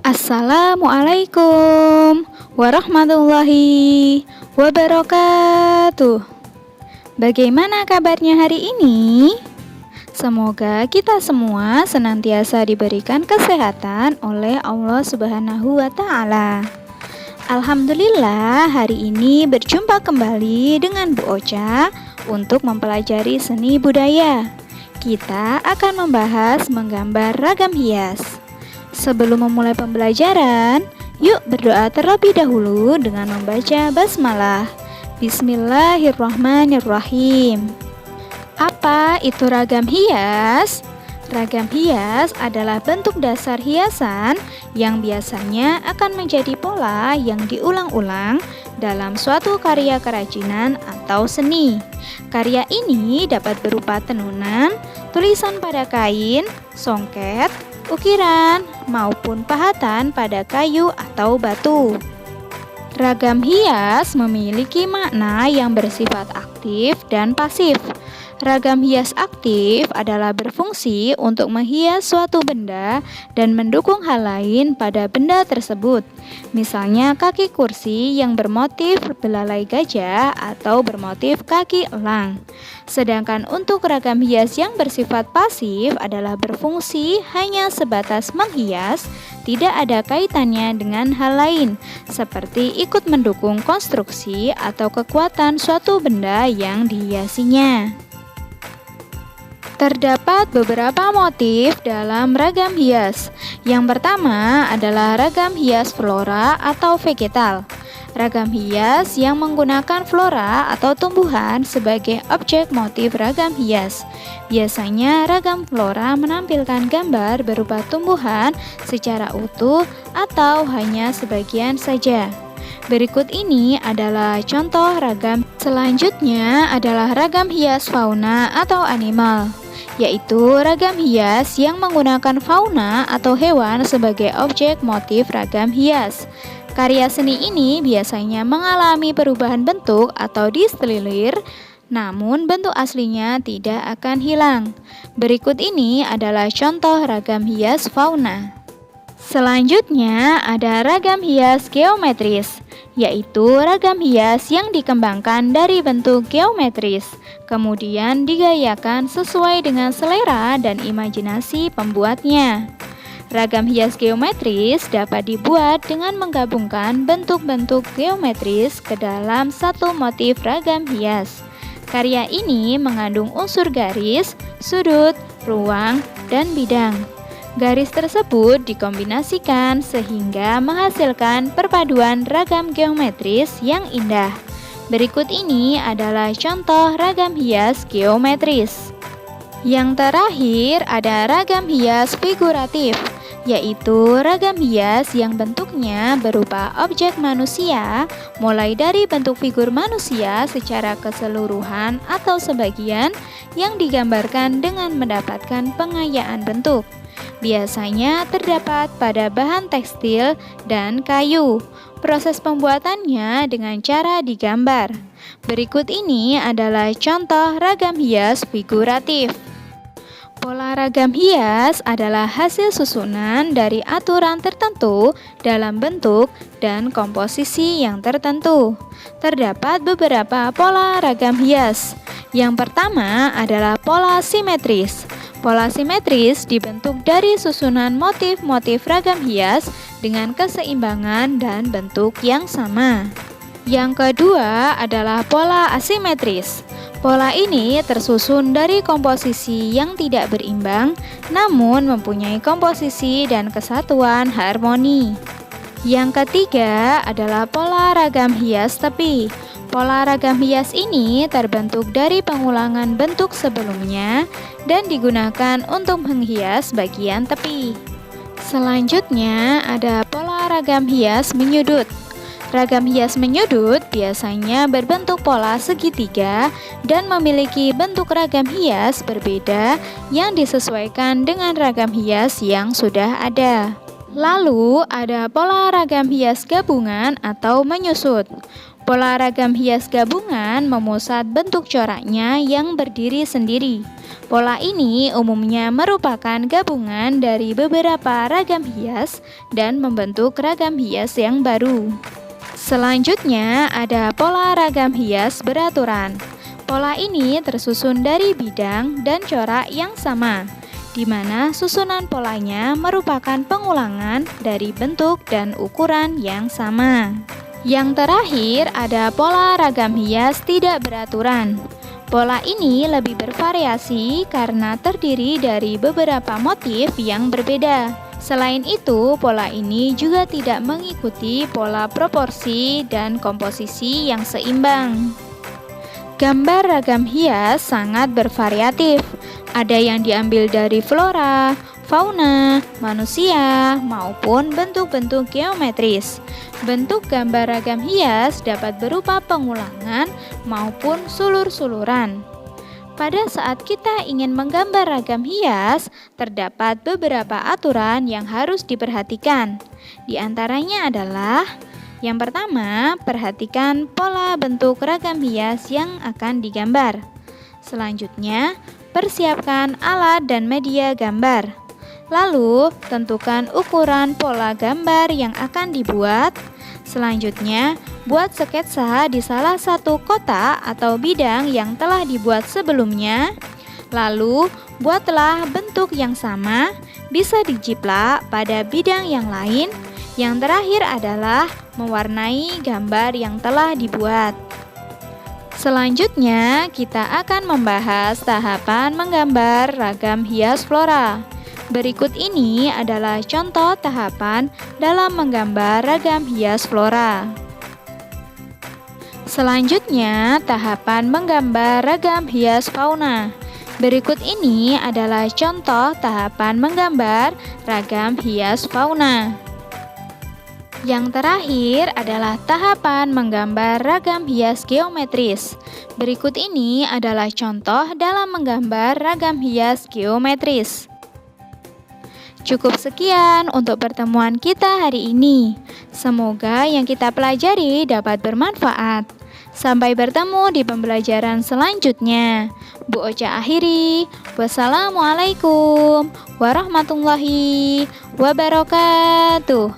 Assalamualaikum warahmatullahi wabarakatuh. Bagaimana kabarnya hari ini? Semoga kita semua senantiasa diberikan kesehatan oleh Allah Subhanahu wa Ta'ala. Alhamdulillah, hari ini berjumpa kembali dengan Bu Ocha untuk mempelajari seni budaya. Kita akan membahas menggambar ragam hias. Sebelum memulai pembelajaran, yuk berdoa terlebih dahulu dengan membaca basmalah. Bismillahirrahmanirrahim. Apa itu ragam hias? Ragam hias adalah bentuk dasar hiasan yang biasanya akan menjadi pola yang diulang-ulang dalam suatu karya kerajinan atau seni. Karya ini dapat berupa tenunan, tulisan pada kain, songket, ukiran, maupun pahatan pada kayu atau batu. Ragam hias memiliki makna yang bersifat aktif dan pasif. Ragam hias aktif adalah berfungsi untuk menghias suatu benda dan mendukung hal lain pada benda tersebut. Misalnya kaki kursi yang bermotif belalai gajah atau bermotif kaki elang. Sedangkan untuk ragam hias yang bersifat pasif adalah berfungsi hanya sebatas menghias, tidak ada kaitannya dengan hal lain, seperti ikut mendukung konstruksi atau kekuatan suatu benda yang dihiasinya. Terdapat beberapa motif dalam ragam hias. Yang pertama adalah ragam hias flora atau vegetal. Ragam hias yang menggunakan flora atau tumbuhan sebagai objek motif ragam hias. Biasanya ragam flora menampilkan gambar berupa tumbuhan secara utuh atau hanya sebagian saja. Berikut ini adalah contoh ragam. Selanjutnya adalah ragam hias fauna atau animal, yaitu ragam hias yang menggunakan fauna atau hewan sebagai objek motif ragam hias. Karya seni ini biasanya mengalami perubahan bentuk atau diselilir, namun bentuk aslinya tidak akan hilang. Berikut ini adalah contoh ragam hias fauna. Selanjutnya ada ragam hias geometris, yaitu ragam hias yang dikembangkan dari bentuk geometris, kemudian digayakan sesuai dengan selera dan imajinasi pembuatnya. Ragam hias geometris dapat dibuat dengan menggabungkan bentuk-bentuk geometris ke dalam satu motif ragam hias. Karya ini mengandung unsur garis, sudut, ruang, dan bidang. Garis tersebut dikombinasikan sehingga menghasilkan perpaduan ragam geometris yang indah. Berikut ini adalah contoh ragam hias geometris. Yang terakhir ada ragam hias figuratif, yaitu ragam hias yang bentuknya berupa objek manusia, mulai dari bentuk figur manusia secara keseluruhan atau sebagian yang digambarkan dengan mendapatkan pengayaan bentuk. Biasanya terdapat pada bahan tekstil dan kayu. Proses pembuatannya dengan cara digambar. Berikut ini adalah contoh ragam hias figuratif. Pola ragam hias adalah hasil susunan dari aturan tertentu dalam bentuk dan komposisi yang tertentu. Terdapat beberapa pola ragam hias. Yang pertama adalah pola simetris. Pola simetris dibentuk dari susunan motif-motif ragam hias dengan keseimbangan dan bentuk yang sama. Yang kedua adalah pola asimetris. Pola ini tersusun dari komposisi yang tidak berimbang, namun mempunyai komposisi dan kesatuan harmoni. Yang ketiga adalah pola ragam hias tepi. Pola ragam hias ini terbentuk dari pengulangan bentuk sebelumnya dan digunakan untuk menghias bagian tepi. Selanjutnya ada pola ragam hias menyudut. Ragam hias menyudut biasanya berbentuk pola segitiga dan memiliki bentuk ragam hias berbeda yang disesuaikan dengan ragam hias yang sudah ada. Lalu ada pola ragam hias gabungan atau menyusut. Pola ragam hias gabungan memusat bentuk coraknya yang berdiri sendiri. Pola ini umumnya merupakan gabungan dari beberapa ragam hias dan membentuk ragam hias yang baru. Selanjutnya ada pola ragam hias beraturan. Pola ini tersusun dari bidang dan corak yang sama, di mana susunan polanya merupakan pengulangan dari bentuk dan ukuran yang sama. Yang terakhir ada pola ragam hias tidak beraturan. Pola ini lebih bervariasi karena terdiri dari beberapa motif yang berbeda. Selain itu, pola ini juga tidak mengikuti pola proporsi dan komposisi yang seimbang. Gambar ragam hias sangat bervariatif. Ada yang diambil dari flora, fauna, manusia, maupun bentuk-bentuk geometris. Bentuk gambar ragam hias dapat berupa pengulangan maupun sulur-suluran. Pada saat kita ingin menggambar ragam hias, terdapat beberapa aturan yang harus diperhatikan. Di antaranya adalah: yang pertama, perhatikan pola bentuk ragam hias yang akan digambar. Selanjutnya, persiapkan alat dan media gambar. Lalu, tentukan ukuran pola gambar yang akan dibuat. Selanjutnya, buat sketsa di salah satu kotak atau bidang yang telah dibuat sebelumnya. Lalu, buatlah bentuk yang sama, bisa dijiplak pada bidang yang lain. Yang terakhir adalah mewarnai gambar yang telah dibuat. Selanjutnya, kita akan membahas tahapan menggambar ragam hias flora. Berikut ini adalah contoh tahapan dalam menggambar ragam hias flora. Selanjutnya, tahapan menggambar ragam hias fauna. Berikut ini adalah contoh tahapan menggambar ragam hias fauna. Yang terakhir adalah tahapan menggambar ragam hias geometris. Berikut ini adalah contoh dalam menggambar ragam hias geometris. Cukup sekian untuk pertemuan kita hari ini. Semoga yang kita pelajari dapat bermanfaat. Sampai bertemu di pembelajaran selanjutnya. Bu Ocha akhiri. Wassalamualaikum warahmatullahi wabarakatuh.